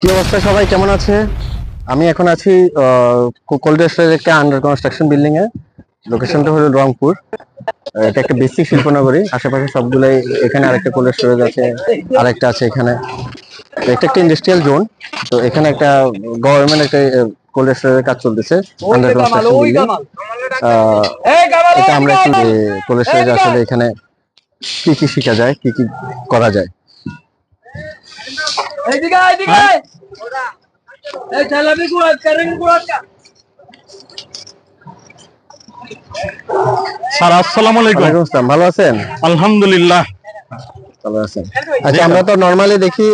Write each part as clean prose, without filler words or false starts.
কি অবস্থা, সবাই কেমন আছে? আমি এখন আছি কোল্ড স্টোরেজ একটা আন্ডার কনস্ট্রাকশন বিল্ডিং এ। লোকেশনটা হলো রংপুর। এটা একটা বেসিক শিল্পনগরী, আশেপাশে সবগুলাই। এখানে আরেকটা কোল্ড স্টোরেজ আছে, আরেকটা আছে এখানে। এটা একটা ইন্ডাস্ট্রিয়াল জোন। তো এখানে একটা গভর্নমেন্ট একটা কোল্ড স্টোরেজের কাজ চলতেছে, আন্ডার কনস্ট্রাকশন বিল্ডিং। এটা আমরা একটু কোল্ড স্টোরেজ আসলে এখানে কি কি শেখা যায়, কি কি করা যায়। স্যার আসসালামু আলাইকুম। ওয়ালাইকুম আসসালাম, ভালো আছেন? আলহামদুলিল্লাহ ভালো আছেন। আচ্ছা, আমরা তো নরমালি দেখি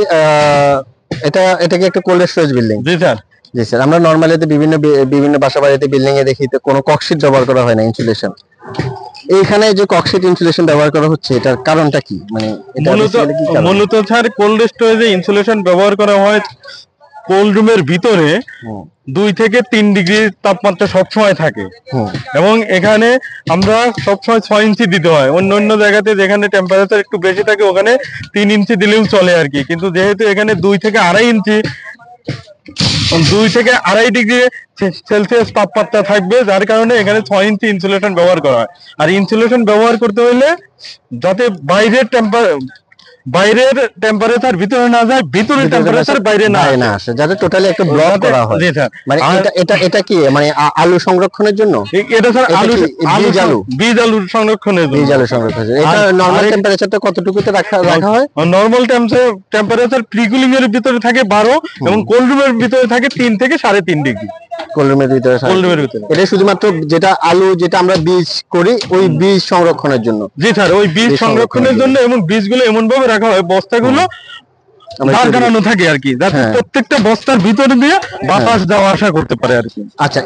এটা কি একটা কোল্ড স্টোরেজ বিল্ডিং? জি স্যার। জি স্যার, আমরা নরমালি বিভিন্ন বিভিন্ন বাসা বাড়িতে বিল্ডিং এ দেখি তো কোনো ককশিট ব্যবহার করা হয় না, ইনসুলেশন। এইখানে যে ককশিট ইনসুলেশন ব্যবহার করা হচ্ছে, এটার কারণটা কি? মানে এটা basically কি কারণ? মূলত স্যার কোল্ড স্টোরেজে ইনসুলেশন ব্যবহার করা হয় কোল্ড রুমের ভিতরে হুম, 2 থেকে 3 ডিগ্রি তাপমাত্রা সবসময় থাকে হুম, এবং এখানে আমরা সবসময় 6 ইঞ্চি দিতে হয়। অন্য অন্য জায়গাতে যেখানে টেম্পারেচার একটু বেশি থাকে ওখানে 3 ইঞ্চি দিলেও চলে আর কি, কিন্তু যেহেতু এখানে 2 থেকে 2.5 ডিগ্রি সেলসিয়াস তাপমাত্রা থাকবে, যার কারণে এখানে 6 ইঞ্চি ইনসুলেশন ব্যবহার করা হয়। আর ইনসুলেশন ব্যবহার করতে হলে যাতে বাইরের টেম্পারেচার ভিতরে না যায়, ভিতরের টেম্পারেচার বাইরে না আসে, যাতে টোটালি একটা ব্লক করা হয়। জি স্যার। মানে এটা কি মানে আলু সংরক্ষণের জন্য? এটা স্যার বীজ আলু সংরক্ষণের জন্য। বীজ আলু সংরক্ষণের। এটা নরমাল টেম্পারেচারটা কতটুকুতে রাখা হয়? নরমাল টেম্পারেচার প্রি কুলিং এর ভিতরে থাকে 12 এবং কোল্ড রুমের ভিতরে থাকে 3 থেকে 3.5 ডিগ্রি। কোল্ড রুমের ভিতরে। এটা শুধুমাত্র যেটা আলু যেটা আমরা বীজ করি ওই বীজ সংরক্ষণের জন্য। জি স্যার, ওই বীজ সংরক্ষণের জন্য। এবং বীজগুলো এমন ভাবে রাখা হয়, বস্তাগুলো দাঁড় করানো থাকে আর কি, যাতে প্রত্যেকটা বস্তার ভিতরে দিয়ে বাতাস যাওয়া আসা করতে পারে আর কি। আচ্ছা,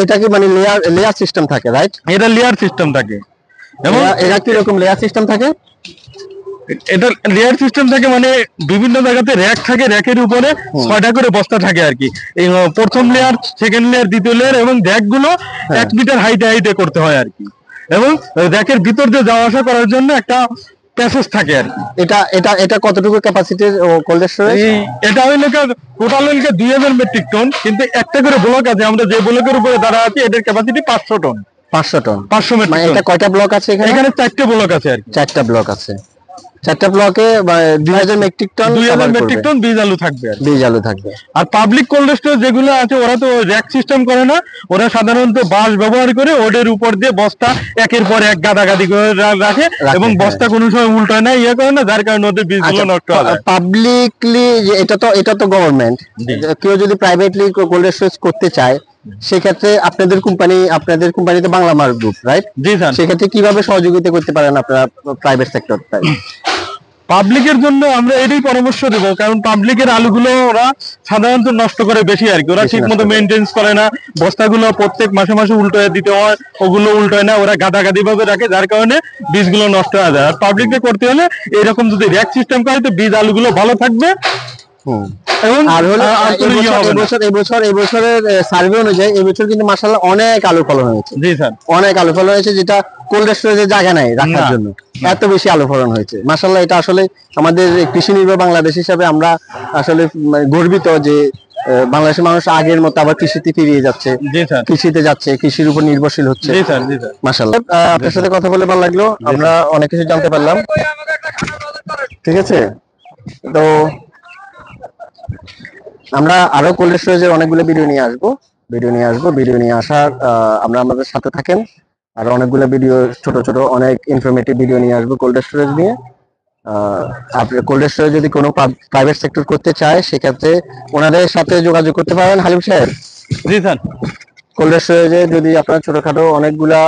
এটা কি মানে লেয়ার সিস্টেম থাকে, রাইট? এটা লেয়ার সিস্টেম থাকে। এবং এটা কি রকম লেয়ার সিস্টেম থাকে? এটা লেয়ার সিস্টেম থাকে মানে বিভিন্ন জায়গাতে র‍্যাক থাকে, র‍্যাকের উপরে 6টা করে বস্তা থাকে আর কি। এই প্রথম লেয়ার, সেকেন্ড লেয়ার, দ্বিতীয় লেয়ার এবং র‍্যাক গুলো 1 মিটার হাইটে করতে হয় আর কি। এবং র‍্যাকের ভিতর দিয়ে যাওয়া আসা করার জন্য একটা প্যাসেজ থাকে আর কি। এটা কতটুকু ক্যাপাসিটির কোল্ড স্টোরেজ? এটা হইলো টোটাল হইলো 2000 মেট্রিক টন, কিন্তু একটা করে ব্লক আছে। আমরা যে ব্লকের উপরে দাঁড়া আছি এটার ক্যাপাসিটি 500 টন। 500 টন, 500 মেট্রিক মানে টন। এটা কয়টা ব্লক আছে এখানে? এখানে 4টে ব্লক আছে আর কি। 4টা ব্লক আছে। 4টা ব্লকে 2000 মেট্রিক টন 2000 মেট্রিক টন বীজ আলু থাকবে আর বীজ আলু থাকবে। আর পাবলিক কোল্ড স্টোরেজ যেগুলো আছে ওরা তো র‍্যাক সিস্টেম করে না, ওরা সাধারণত বাঁশ ব্যবহার করে ওদের উপর দিয়ে বস্তা একের পর এক গাদাগাদি করে রাখে এবং বস্তা কোনো সময় উল্টায় না, ইয়ে করে না, যার কারণে ওদের বীজগুলো নষ্ট হয়। পাবলিকলি এটা তো গভর্নমেন্ট, কেউ যদি প্রাইভেটলি কোল্ড স্টোরেজ করতে চায় সেক্ষেত্রে আপনাদের কোম্পানিতে বাংলা মার্ক গ্রুপ, রাইট? জি স্যার। সেক্ষেত্রে কিভাবে সহযোগিতা করতে পারেন আপনারা প্রাইভেট সেক্টর? পাবলিকের জন্য আমরা এটাই পরামর্শ দেব, কারণ পাবলিকের আলুগুলো ওরা সাধারণত নষ্ট করে বেশি আর কি। ওরা ঠিক মতো মেনটেন্স করে না, বস্তাগুলো প্রত্যেক মাসে মাসে উল্টোয় দিতে হয়, ওগুলো উল্টোয় না, ওরা গাদাগাদি ভাবে রাখে, যার কারণে বীজগুলো নষ্ট হয়ে যায়। আর পাবলিককে করতে হলে এরকম যদি র‍্যাক সিস্টেম করে তো বীজ আলুগুলো ভালো থাকবে। এবছরের সার্ভে অনুযায়ী এবছর কিন্তু মাশাআল্লাহ অনেক আলু ফলন হয়েছে। জি স্যার, অনেক আলু ফলন হয়েছে, যেটা কোল্ড স্টোরেজে জায়গা নাই রাখার জন্য। এত বেশি আলু ফলন হয়েছে মাশাআল্লাহ। এটা আসলে আমাদের কৃষি নির্ভর বাংলাদেশ হিসাবে আমরা আসলে গর্বিত যে বাংলাদেশের মানুষ আগের মতো আবার কৃষিতে ফিরিয়ে যাচ্ছে, কৃষিতে যাচ্ছে, কৃষির উপর নির্ভরশীল হচ্ছে। মাশাআল্লাহ, আপনার সাথে কথা বলে ভালো লাগলো, আমরা অনেক কিছু জানতে পারলাম। ঠিক আছে, তো আমরা আরো কোল্ড স্টোরেজের অনেকগুলো ভিডিও নিয়ে আসবো। ভিডিও নিয়ে আসার আমরা আমাদের সাথে থাকেন। আর অনেকগুলো ভিডিও ছোট ছোট অনেক ইনফরমেটিভ ভিডিও নিয়ে আসবো কোল্ড স্টোরেজ নিয়ে। আপনি কোল্ড স্টোরেজ যদি কোনো প্রাইভেট সেক্টর করতে চায় সেক্ষেত্রে ওনাদের সাথে যোগাযোগ করতে পারেন। হালিম সাহেব। জি স্যার। কোল্ড স্টোরেজে যদি আপনারা ছোটখাটো অনেকগুলা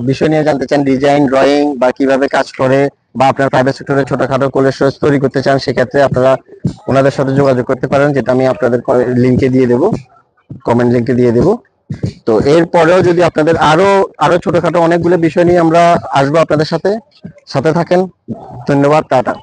বিষয় নিয়ে জানতে চান, ডিজাইন, ড্রয়িং বা কিভাবে কাজ করে, বা আপনার প্রাইভেট সেক্টরে ছোটখাটো কোল্ড স্টোরেজ তৈরি করতে চান, সেক্ষেত্রে আপনারা ওনাদের সাথে যোগাযোগ করতে পারেন, যেটা আমি আপনাদের লিংকে দিয়ে দেবো, কমেন্ট লিংকে দিয়ে দেবো। তো এরপরেও যদি আপনাদের আরো ছোটখাটো অনেকগুলো বিষয় নিয়ে আমরা আসবো আপনাদের সাথে থাকেন। ধন্যবাদ, টাটা।